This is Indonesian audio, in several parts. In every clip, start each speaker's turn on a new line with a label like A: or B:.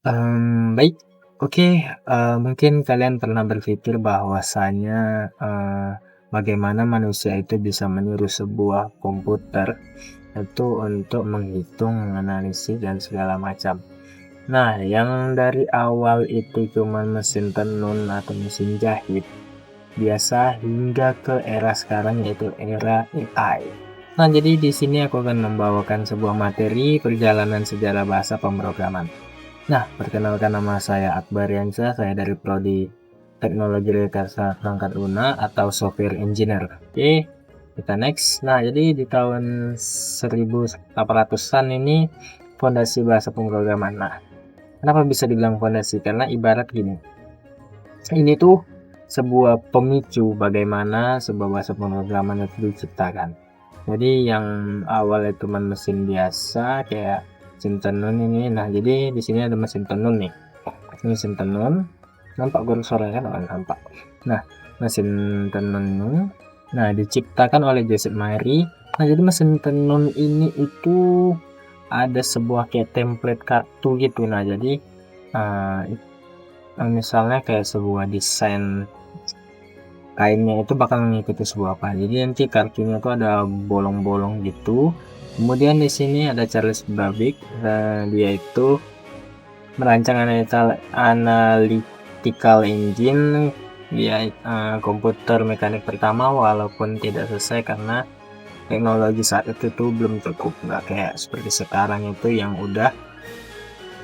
A: Baik. Oke, mungkin kalian pernah berpikir bahwasanya, bagaimana manusia itu bisa meniru sebuah komputer itu untuk menghitung, menganalisis, dan segala macam. Nah, yang dari awal itu cuma mesin tenun atau mesin jahit, biasa hingga ke era sekarang yaitu era AI. Nah, jadi di sini aku akan membawakan sebuah materi perjalanan sejarah bahasa pemrograman. Nah, perkenalkan nama saya Akbar Yansyah, saya dari Prodi Teknologi Rekayasa Perangkat Lunak atau Software Engineer. Oke, kita next. Nah, jadi di tahun 1800-an ini fondasi bahasa pemrograman. Nah, kenapa bisa dibilang fondasi? Karena ibarat gini, ini tuh sebuah pemicu bagaimana sebuah bahasa pemrograman itu diciptakan. Jadi yang awalnya cuma mesin biasa kayak mesin tenun ini. Nah, jadi di sini ada mesin tenun nih. Mesin tenun, nampak suaranya kan? Oh, nampak. Nah, mesin tenun ini, nah diciptakan oleh Joseph Mary. Nah, jadi mesin tenun ini itu ada sebuah kayak template kartu gitu. Nah, jadi misalnya kayak sebuah desain kainnya itu bakal mengikuti sebuah apa. Jadi nanti kartunya itu ada bolong-bolong gitu. Kemudian di sini ada Charles Babbage. Dia itu merancang analytical engine. Dia komputer mekanik pertama, walaupun tidak selesai karena teknologi saat itu tuh belum cukup, nggak kayak seperti sekarang itu yang udah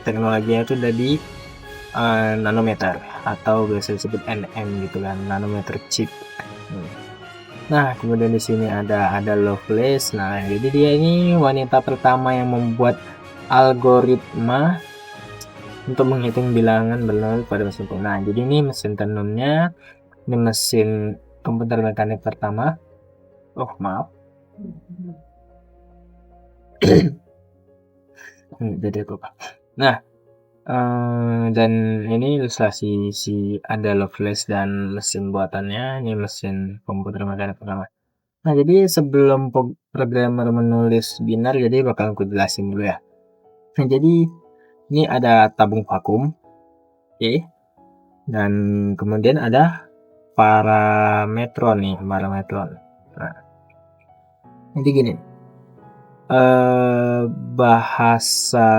A: teknologinya itu udah di nanometer atau biasa disebut NM gitu kan, nanometer chip. Nah, kemudian di sini ada Lovelace. Nah, jadi dia ini wanita pertama yang membuat algoritma untuk menghitung bilangan berlalu pada mesin tenun. Nah, jadi ini mesin tenunnya, ini mesin komputer mekanik pertama. Oh, maaf. Jadi aku lupa. Nah, dan ini ilustrasi si ada Lovelace dan mesin buatannya. Ini mesin komputer mekanik pertama. Nah, jadi sebelum programmer menulis binar, jadi bakal aku jelasin dulu ya. Nah, jadi ini ada tabung vakum, oke. Dan kemudian ada parametron nih, parametron. Nah, nanti gini, bahasa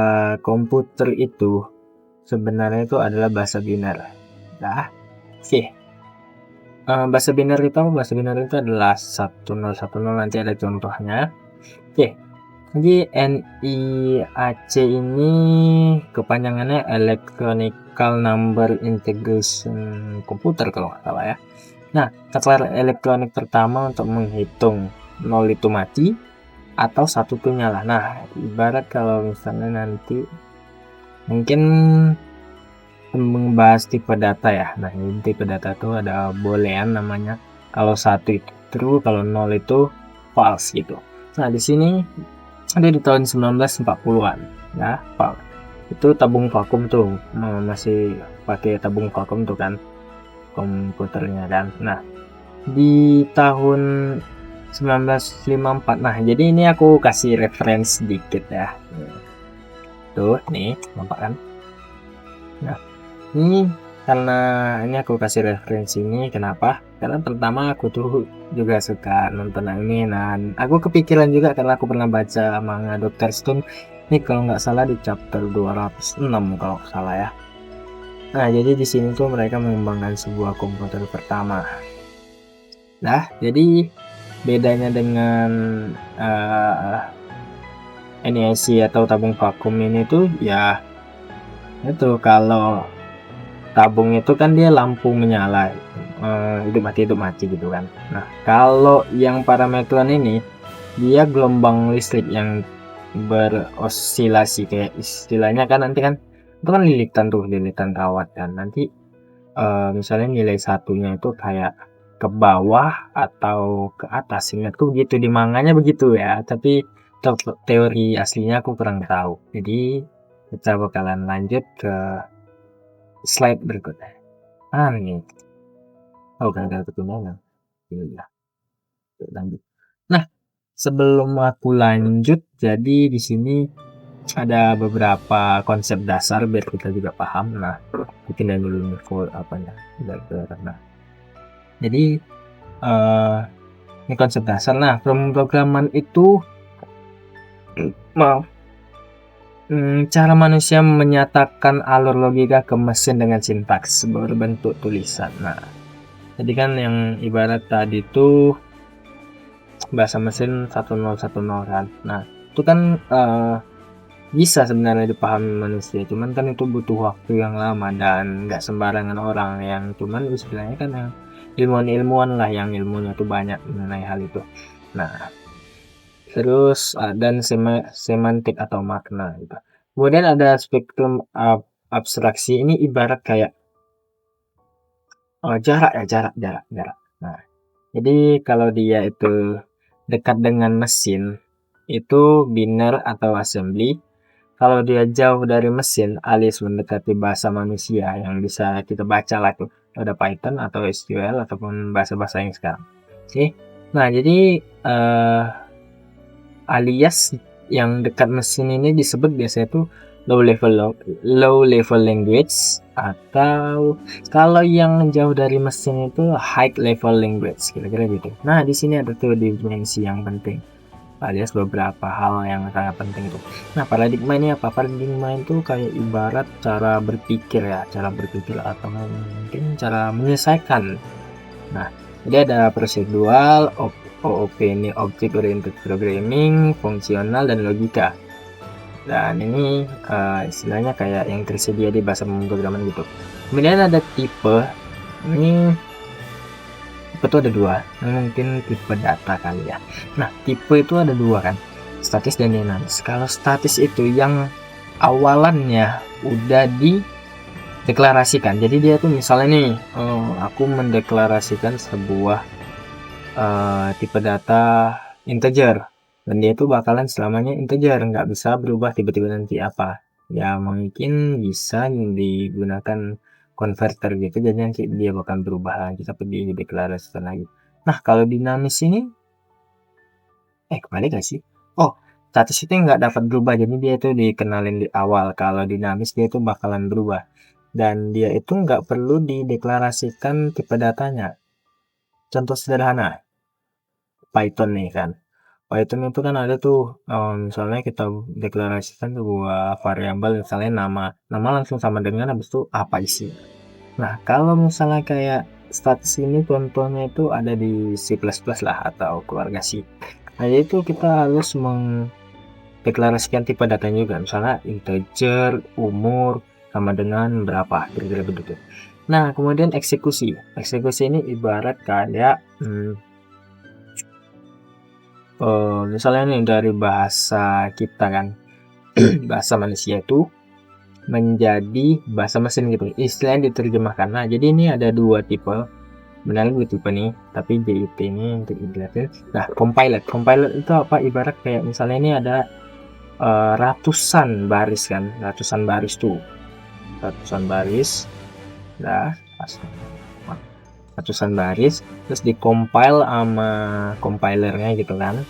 A: komputer itu sebenarnya itu adalah bahasa binar. Nah, oke. Bahasa binar itu apa? Bahasa binar itu adalah 1010, nanti ada contohnya. Oke. Jadi NIAC ini kepanjangannya Electronical Number Integration Computer kalau nggak salah ya. Nah, kata elektronik pertama untuk menghitung 0 itu mati atau 1 itu nyala. Nah, ibarat kalau misalnya nanti mungkin membahas tipe data ya. Nah, ini tipe data itu ada boolean namanya. Kalau 1 itu true, kalau 0 itu false gitu. Nah, di sini ada di tahun 1940-an ya, Pak. Itu tabung vakum tuh, masih pakai tabung vakum tuh kan komputernya kan. Nah, di tahun 1954. Nah, jadi ini aku kasih referensi sedikit ya. Tuh, nih, nampak kan? Nah, ini karena ini aku kasih referensi ini kenapa? Karena pertama aku tuh juga suka nonton anime, dan aku kepikiran juga karena aku pernah baca manga Dr. Stone ini kalau nggak salah di chapter 206 kalau nggak salah ya. Nah, jadi di sini tuh mereka mengembangkan sebuah komputer pertama. Nah, jadi bedanya dengan NIC atau tabung vakum ini tuh ya itu, kalau tabung itu kan dia lampu menyala, hidup mati gitu kan. Nah, kalau yang parametron ini dia gelombang listrik yang berosilasi, kayak istilahnya kan nanti kan itu kan lilitan kawat kan. Nanti misalnya nilai satunya itu kayak ke bawah atau ke atas, ingatku begitu di manganya begitu ya, tapi teori aslinya aku kurang tahu. Jadi kita bakalan lanjut ke slide berikutnya. Nih, oh kan ada ketinggalan. Ya, lanjut. Nah, sebelum aku lanjut, jadi di sini ada beberapa konsep dasar biar kita juga paham. Nah, bikin dari dulu info apanya. Nah, jadi ini konsep dasar. Nah, pemrograman itu mau cara manusia menyatakan alur logika ke mesin dengan sintaks berbentuk tulisan. Nah, jadi kan yang ibarat tadi itu bahasa mesin 1010 kan. Nah, itu kan bisa sebenarnya dipahami manusia, cuman kan itu butuh waktu yang lama dan nggak sembarangan orang yang cuman istilahnya kan yang ilmuwan-ilmuwan lah yang ilmunya tuh banyak mengenai hal itu. Nah, terus dan semantik atau makna gitu. Kemudian ada spektrum abstraksi, ini ibarat kayak jarak ya, jarak. Nah, jadi kalau dia itu dekat dengan mesin itu biner atau assembly. Kalau dia jauh dari mesin alias mendekati bahasa manusia yang bisa kita baca lah tuh, ada Python atau SQL ataupun bahasa-bahasa yang sekarang. Oke. Nah, jadi alias yang dekat mesin ini disebut biasanya tuh low level language, atau kalau yang jauh dari mesin itu high level language, kira-kira gitu. Nah, di sini ada tuh dimensi yang penting alias beberapa hal yang sangat penting itu. Nah, paradigma ini apa? Paradigma itu kayak ibarat cara berpikir ya, cara berpikir atau mungkin cara menyelesaikan. Nah, jadi ada prosedural, OOP ini Object Oriented Programming, fungsional, dan logika. Dan ini istilahnya kayak yang tersedia di bahasa pemrograman gitu. Kemudian ada tipe. Ini tipe itu ada dua. Mungkin tipe data kali ya. Nah, tipe itu ada dua kan, statis dan dinamis. Kalau statis itu yang awalannya udah dideklarasikan. Jadi dia tuh misalnya nih, aku mendeklarasikan sebuah tipe data integer, dan dia tuh bakalan selamanya integer, nggak bisa berubah tiba-tiba nanti apa ya, mungkin bisa digunakan converter gitu, jadi nanti dia bakal berubah lagi tapi dideklarasikan lagi. Nah, kalau dinamis ini kembali gak sih, status itu nggak dapat berubah, jadi dia itu dikenalin di awal. Kalau dinamis dia itu bakalan berubah, dan dia itu nggak perlu dideklarasikan tipe datanya. Contoh sederhana, Python nih kan. Python itu kan ada tuh, misalnya kita deklarasikan sebuah variabel, misalnya nama langsung sama dengan habis itu apa isi. Nah, kalau misalnya kayak status ini contohnya itu ada di C++ lah atau keluarga C. Nah, jadi itu kita harus mendeklarasikan tipe datanya juga, misalnya integer, umur, sama dengan berapa, kira-kira begitu. Nah, kemudian eksekusi. Eksekusi ini ibarat kayak misalnya nih dari bahasa kita kan, bahasa manusia itu menjadi bahasa mesin gitu, istilahnya diterjemahkan. Nah, jadi ini ada dua tipe, benar dua tipe nih, tapi JIT ini untuk dijelasin. Nah, compiler itu apa, ibarat kayak misalnya ini ada ratusan baris kan, ratusan baris, nah ratusan baris, terus dikompil sama compilernya gitu kan,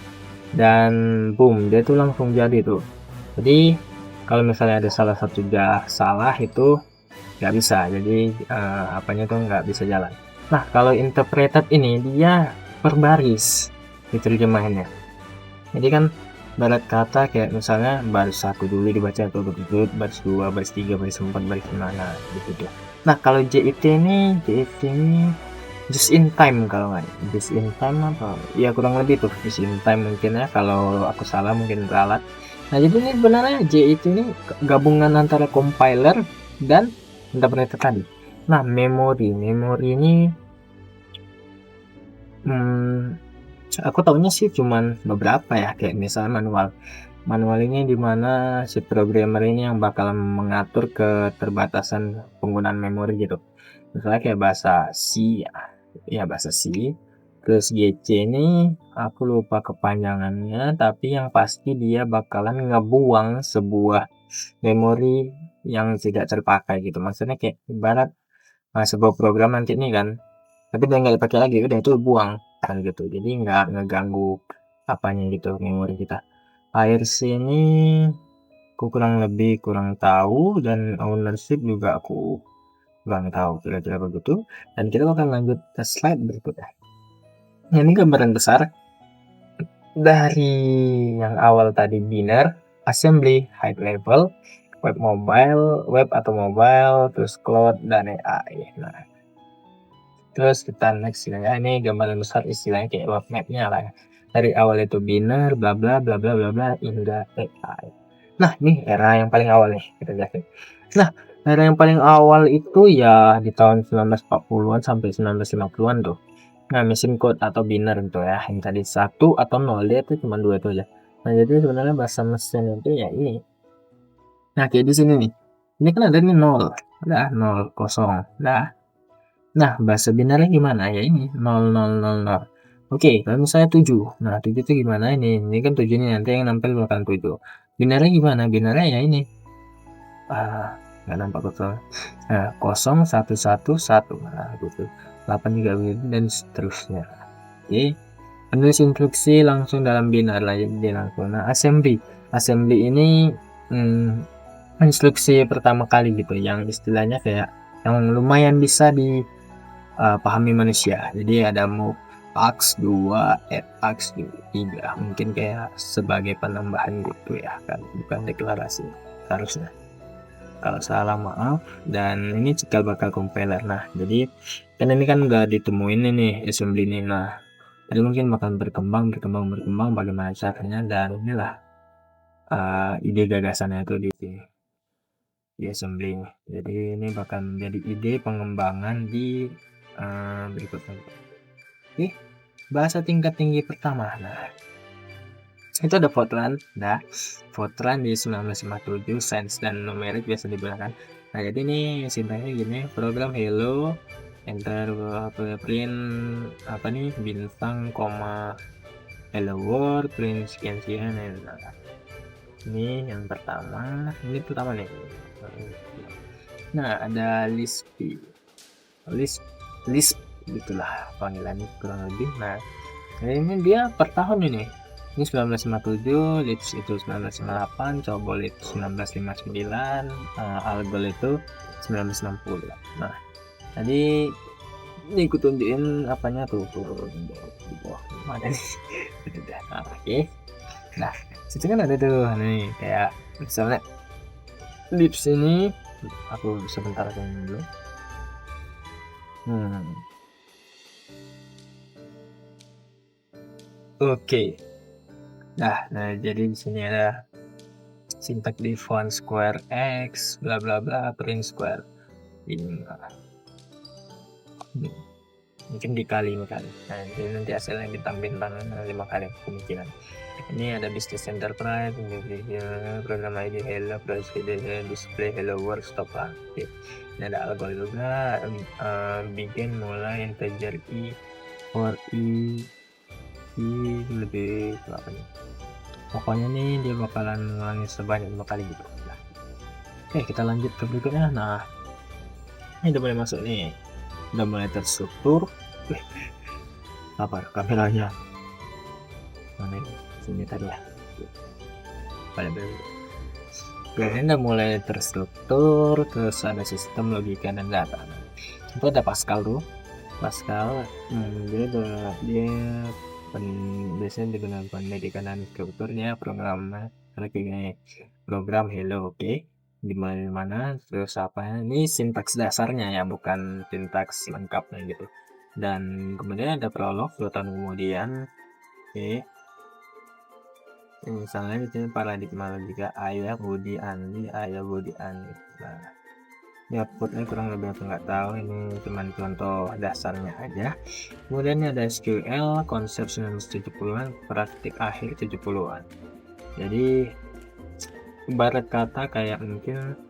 A: dan boom, dia tuh langsung jadi tuh. Jadi kalau misalnya ada salah satu salah itu nggak bisa, jadi apanya tuh nggak bisa jalan. Nah, kalau interpreted ini dia per baris diterjemahinnya. Jadi kan barat kata kayak misalnya baris 1 dulu dibaca atau berikut, baris 2, baris 3, baris 4, baris 5, nah gitu. Nah, kalau JIT ini just in time, kalau nggak just in time apa ya, kurang lebih tuh just in time mungkin ya, kalau aku salah mungkin ralat. Nah, jadi ini sebenarnya JIT ini gabungan antara compiler dan interpreter tadi. Nah, memori ini aku tahunya sih cuman beberapa ya, kayak misalnya manual ini dimana si programmer ini yang bakal mengatur keterbatasan penggunaan memori gitu. Misalnya kayak bahasa C, ya bahasa C, terus GC ini aku lupa kepanjangannya, tapi yang pasti dia bakalan ngebuang sebuah memori yang tidak terpakai gitu. Maksudnya kayak ibarat sebuah program nanti nih kan, tapi udah nggak dipakai lagi, udah itu buang kan gitu, jadi nggak ngeganggu apanya gitu memori kita. Air sini aku kurang tahu, dan ownership juga aku kurang tahu, kira-kira begitu. Dan kita bakal lanjut ke slide berikutnya. Nah, ini gambaran besar dari yang awal tadi, binary, assembly, high level, web mobile, web atau mobile, terus cloud, dan AI. Nah, terus kita next ya, ini gambaran besar istilahnya kayak roadmap-nya lah ya. Dari awal itu binary, bla bla bla bla bla bla, hingga AI. Nah, ini era yang paling awal nih kita jelasin. Nah, era yang paling awal itu ya di tahun 1940-an sampai 1950-an tuh. Nah, mesin code atau binary itu ya, yang tadi 1 atau 0, dia itu cuma 2 itu aja. Nah, jadi sebenarnya bahasa mesin itu ya ini. Nah, kayak di sini nih. Ini kan ada nih 0, ada 0, kosong. Nah, bahasa binary gimana? Ya ini 0000. Oke, kalau misalnya 7. Nah, 7 itu gimana ini? Ini kan 7 ini nanti yang nampil bukan 7. Binary gimana? Binary ya ini. Nggak nampak betul. Nah, 0 1 1 1. Nah, gitu. 8 juga begitu dan seterusnya. Oke. Penulis instruksi langsung dalam binary lah, jadi langsung. Nah, assembly ini instruksi pertama kali gitu, yang istilahnya kayak yang lumayan bisa dipahami manusia. Jadi ada move AX2, add AX3, mungkin kayak sebagai penambahan gitu ya kan, bukan deklarasi harusnya. Kalau salah maaf. Dan ini cikal bakal compiler. Nah, jadi kan ini kan nggak ditemuin ini assembly ini. Nah, jadi mungkin bakal berkembang bagaimana caranya, dan inilah ide gagasannya itu di assembly ini. Jadi ini bakal menjadi ide pengembangan di berikutnya. Oke, bahasa tingkat tinggi pertama. Nah, itu ada Fortran. Nah, Fortran di 1957, sains dan numerik biasa digunakan. Nah, jadi ini sintaknya gini, program hello, enter print apa nih, bintang, koma, hello world, print sekian. Nah, ini yang pertama, nih. Nah, ada Lisp gitulah panggilannya kurang lebih. Nah, ini dia per tahun ini 1957, Lisp itu 1958, COBOL itu 1959, Algol itu 1960. Nah, jadi ini aku tunjukin apanya tuh di bawah mana nih. Nah, oke. Nah, situ kan ada tuh nih, kayak misalnya Lisp ini, aku sebentar aja dulu. Oke. Nah, jadi di sini ada syntax di font square x bla bla bla print square ini. Mungkin dikali. Nah, jadi nanti hasilnya ditampilkan 5 kali kemungkinan. Ini ada business enterprise, program ID hello, display hello world, stop lah. Oke. Ini ada algoritma juga, begin, mulai, integer i, for i lebih apa nih, pokoknya nih dia bakalan ngulangi sebanyak 5 kali gitu. Nah, oke, kita lanjut ke berikutnya. Nah, ini udah mulai masuk nih, udah mulai terstruktur. Apa kameranya mana ini, sini tadi ya, pada ini udah mulai terstruktur, terus ada sistem logika dan data. Itu ada Pascal tuh, dia biasanya digunakan pendidikan dan strukturnya programnya kayak program hello. Oke, di mana terus apa ini sintaks dasarnya ya, bukan sintaks lengkapnya gitu. Dan kemudian ada prolog 2 tahun kemudian. Oke, misalnya di sini paradigma logika ayah Budi Andi. Nah, ini outputnya kurang lebih aku nggak tahu, ini cuman contoh dasarnya aja. Kemudian ini ada SQL konsep 1970-an, praktik akhir 70-an. Jadi ibarat kata kayak mungkin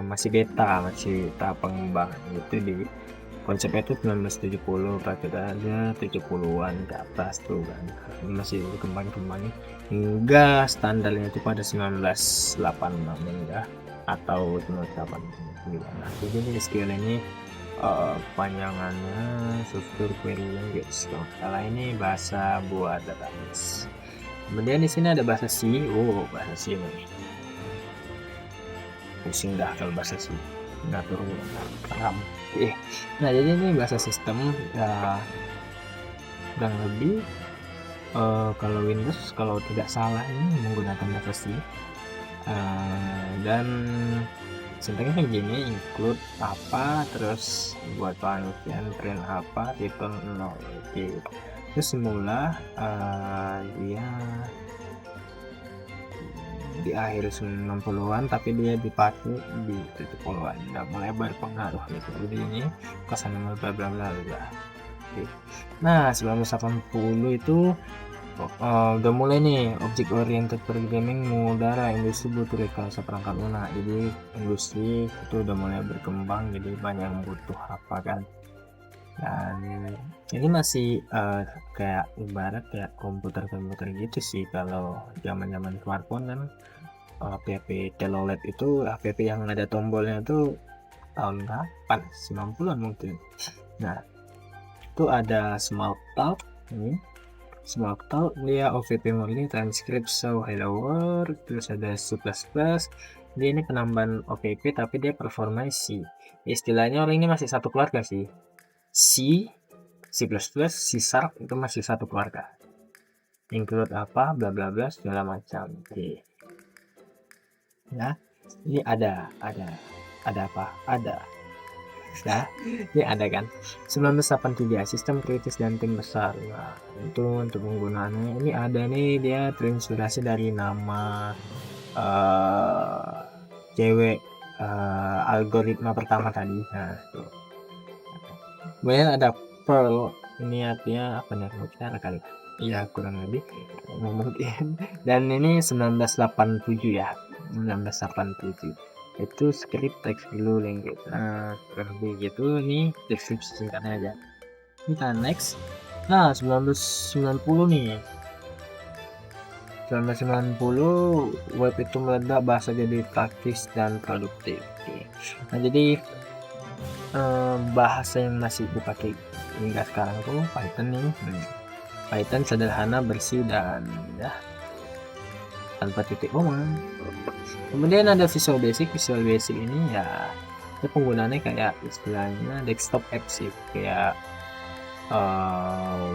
A: masih beta, masih tahap pengembangan gitu. Di konsepnya itu 1970, praktik aja 70-an ke atas tuh kan, masih berkembang hingga standarnya itu pada 1986 ya, atau 1989. Nah, jadi ini SQL ini panjangannya struktur query language. Kalau ini bahasa buat database. Kemudian di sini ada bahasa C. Oh, bahasa C nih. Pusing dah kalau bahasa C. Ngatur paham. Nah, jadi ini bahasa sistem ya, kurang lebih kalau Windows kalau tidak salah ini menggunakan bahasa C. Dan sintaksnya begini, include apa, terus buat penelitian print apa, return 0. Oke. Terus semula dia di akhir 90-an tapi dia dipakai di 70-an, udah mulai berpengaruh gitu. Jadi ini kesan bla bla bla bla. Oke. Nah, 1980 itu udah mulai nih object oriented programming mengudara, industri butuh rekayasa perangkat lunak. Jadi industri itu udah mulai berkembang, jadi banyak yang butuh apa kan. Dan ini masih kayak ibarat kayak komputer gitu sih kalau zaman smartphone kan. HP telolet itu HP yang ada tombolnya tuh tahun kapan? 90-an mungkin. Nah, itu ada Smalltalk ini. Smalltalk dia OVP murni, transcript so hello world, terus ada C++. Dia ini penambahan OVP tapi dia performa C. Istilahnya orang ini masih satu keluarga sih. C, C++, C Sharp itu masih satu keluarga. Include apa, bla bla bla segala macam. Oke. Ya, ini ada apa? Ada. Ya, ini ada kan. 1983 sistem kritis dan tim besar. Nah, itu untuk penggunaannya ini ada nih, dia terinspirasi dari nama cewek algoritma pertama tadi. Nah, itu. Kemudian ada Perl, ini artinya apa nih? Bicara kali. Iya, kurang lebih mungkin. Dan ini 1987 ya. 1987 itu script text dulu language. Nah, kurang lebih gitu. Ini deskripsi singkatnya aja. Kita next. Nah, 1990 nih. 1990 web itu meledak, bahasa jadi praktis dan produktif. Nah, jadi bahasa yang masih dipakai hingga sekarang tuh Python nih. Python sederhana, bersih, dan ya tanpa titik koma. Kemudian ada Visual Basic. Visual Basic ini ya itu penggunaannya kayak istilahnya desktop app sih, kayak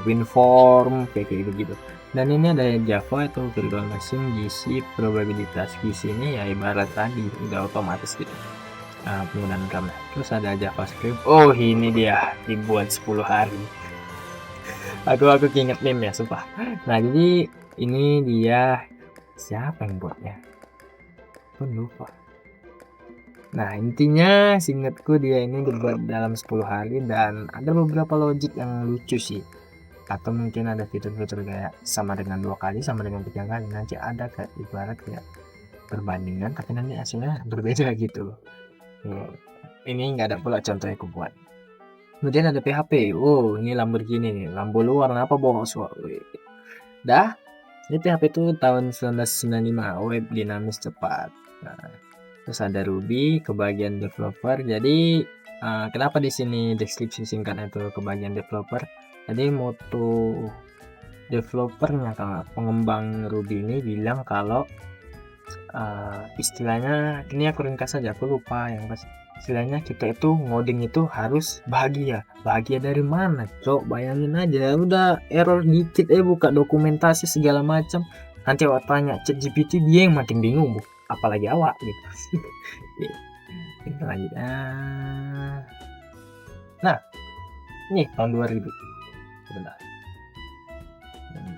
A: WinForm kayak gitu. Dan ini ada Java itu virtual machine, GC, probabilitas. GC ini ya ibarat tadi udah otomatis gitu penggunaan kamera. Terus ada JavaScript. Oh, ini dia dibuat 10 hari. aku inget meme ya, sumpah. Nah, jadi ini dia siapa yang buatnya? Aku lupa. Nah, intinya seingatku dia ini dibuat dalam 10 hari dan ada beberapa logic yang lucu sih. Atau mungkin ada fitur-fitur kayak sama dengan 2 kali, sama dengan 3 kali. Nanti ada kayak ibarat kayak perbandingan tapi nanti hasilnya berbeda gitu loh. Ini nggak ada pula contohnya aku buat. Kemudian ada PHP. Oh, ini Lamborghini nih. Lambo lu warna apa, bos? Dah. Ini PHP itu tahun 1995. Web dinamis cepat. Nah, terus ada Ruby ke bagian developer. Jadi kenapa di sini deskripsi singkatnya itu ke bagian developer? Jadi moto developernya, kalau pengembang Ruby ini bilang kalau istilahnya ini aku ringkas saja, aku lupa yang pas. Istilahnya kita itu ngoding itu harus bahagia dari mana, cok? Bayangin aja, udah error dikit buka dokumentasi segala macam, nanti awak tanya ChatGPT, dia yang makin bingung, apalagi awak gitu. Kita lanjut. Nah, ini tahun 2000 sebentar.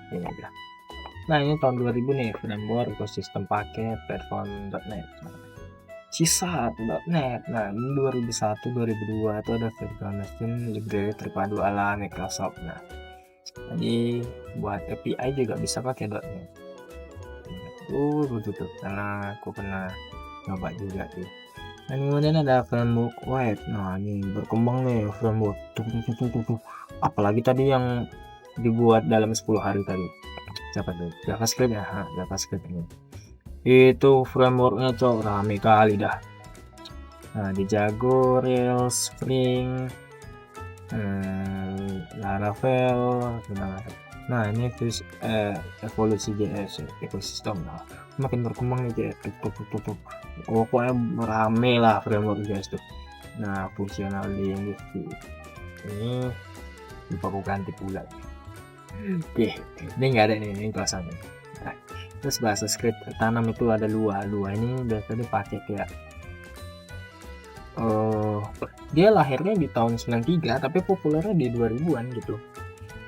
A: Ini aja. Nah, ini tahun 2000 nih, framework ekosistem paket platform.net. C#.net. Nah, ini 2001 2002 itu ada virtual machine library terpadu ala Microsoft. Nah, jadi buat API juga bisa pakai .net. Betul, karena aku pernah coba juga sih. Dan kemudian ada framework web. Nah, ini berkembang nih framework. Apalagi tadi yang dibuat dalam 10 hari tadi. Siapa tuh? JavaScript ya, JavaScript ini. Itu frameworknya cok rame kali dah. Nah, di Django, Rails, Spring, Laravel, Nah ini terus evolusi JS ekosistem. Nah makin berkembang nih JS, pokoknya rame lah framework JS tuh. Nah fungsional di industri ini lupa aku ganti pula. Oke, ini nggak ada nih, ini kelasannya. Nah, terus bahasa script tanam itu ada Lua. Lua ini biasanya dipakai kayak dia lahirnya di tahun 93 tapi populernya di 2000-an gitu.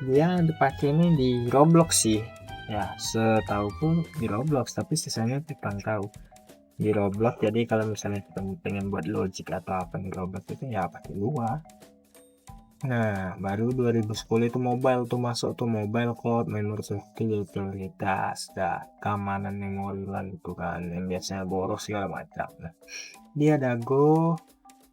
A: Dia dipakai ini di Roblox sih. Ya, setahu pun di Roblox, tapi sisanya kurang tahu. Di Roblox, jadi kalau misalnya kita pengen buat logic atau apa di Roblox itu ya pakai Lua. Nah, baru 2010 itu mobile tuh masuk tuh mobile code, memori security, utilitas, keamanan memori lah itu kan yang biasanya boros segala macam. Nah, dia ada Go,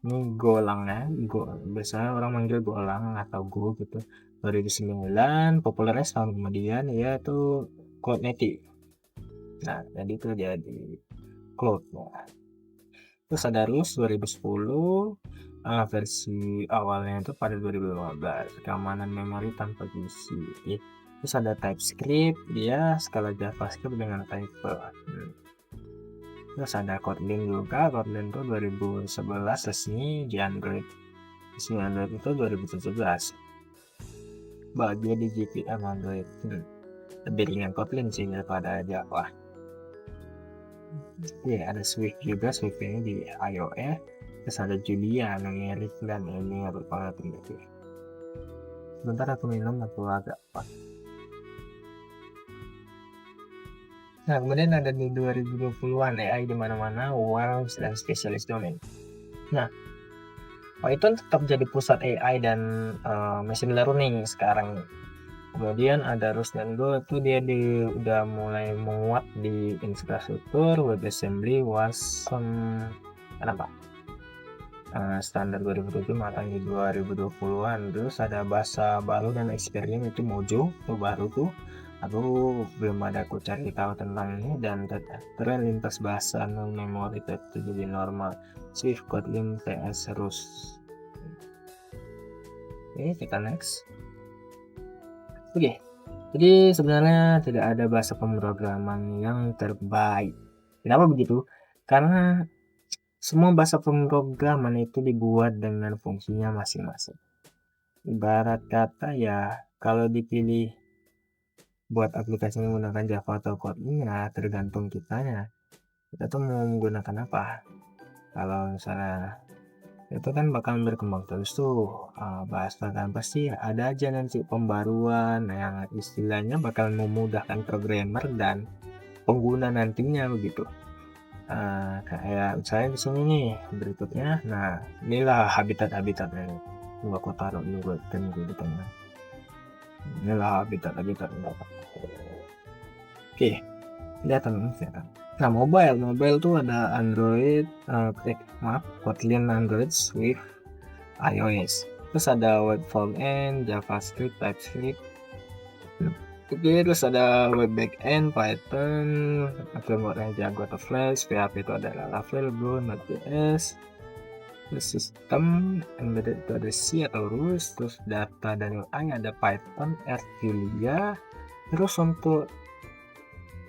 A: ini Golangnya, Go, biasanya orang manggil Golang atau Go gitu. 2009, populernya setahun kemudian ya itu Cloud Native. Nah, jadi itu jadi Cloud. Nah, terus ada Rust 2010, versi awalnya itu pada 2015, keamanan memori tanpa GC. Terus ada TypeScript, dia skala JavaScript dengan type. Terus ada Kotlin juga, Kotlin itu 2011 resmi di Android. Resmi Android itu 2017. Bagian di GPM Android. Lebih ringan Kotlin sih daripada Java. Ya, ada Swift juga, Swift ini di iOS. Terus ada Julia, Numerik, dan ini apa banget gitu. Sebentar aku minum atau agak pas. Nah, kemudian ada di 2020-an AI di mana-mana, wireless dan specialist domain. Nah, Python tetap jadi pusat AI dan machine learning sekarang. Kemudian ada Rust dan Go itu dia udah mulai menguat di infrastruktur, WebAssembly, Wasm, kenapa? Standar 2007 matang di 2020-an. Terus ada bahasa baru dan experience itu Mojo, itu baru tuh. Aku belum ada aku cari tahu tentang ini dan tren lintas bahasa non memori itu jadi normal. Swift, Kotlin, TS, Rust. Oke, kita next. Oke, jadi sebenarnya tidak ada bahasa pemrograman yang terbaik. Kenapa begitu? Karena semua bahasa pemrograman itu dibuat dengan fungsinya masing-masing. Ibarat kata ya, kalau dipilih buat aplikasi menggunakan Java atau Kotlin ya tergantung kitanya. Kita tuh mau menggunakan apa? Kalau misalnya itu kan bakal berkembang terus tuh bahasa kan pasti ada aja nanti pembaruan yang istilahnya bakal memudahkan programmer dan pengguna nantinya begitu. Kayak misalnya di sini nih berikutnya, nah inilah habitatnya. Gua aku taruh ini buat di tengah. Inilah habitatnya. Oke, kelihatan. Nah, mobile tuh ada Android, Kotlin, Android, Swift, iOS. Terus ada web front-end, JavaScript, TypeScript. Oke, terus ada web backend, Python, frameworknya Django atau Flash, PHP itu ada Laravel, Go, Node.js. Terus sistem embedded itu ada C atau Rust, terus data dan UI ada Python, RJulia. Terus untuk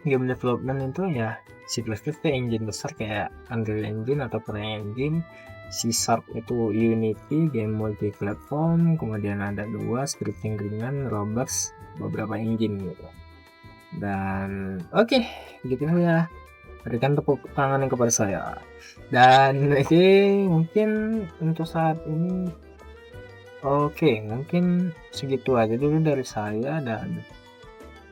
A: game development itu ya C++ itu engine besar kayak Unreal Engine atau Unreal Engine, C# itu Unity, game multi platform, kemudian ada dua scripting ringan, Roblox, beberapa engine gitu. Dan oke, gitu ya. Berikan tepuk tangan kepada saya. Dan oke, mungkin untuk saat ini mungkin segitu aja dulu dari saya dan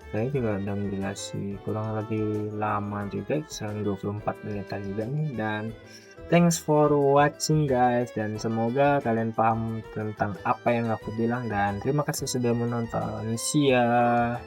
A: saya juga udah menjelaskan kurang lebih lama juga, sekitar 24 menit juga nih, dan thanks for watching guys, dan semoga kalian paham tentang apa yang aku bilang dan terima kasih sudah menonton. See ya.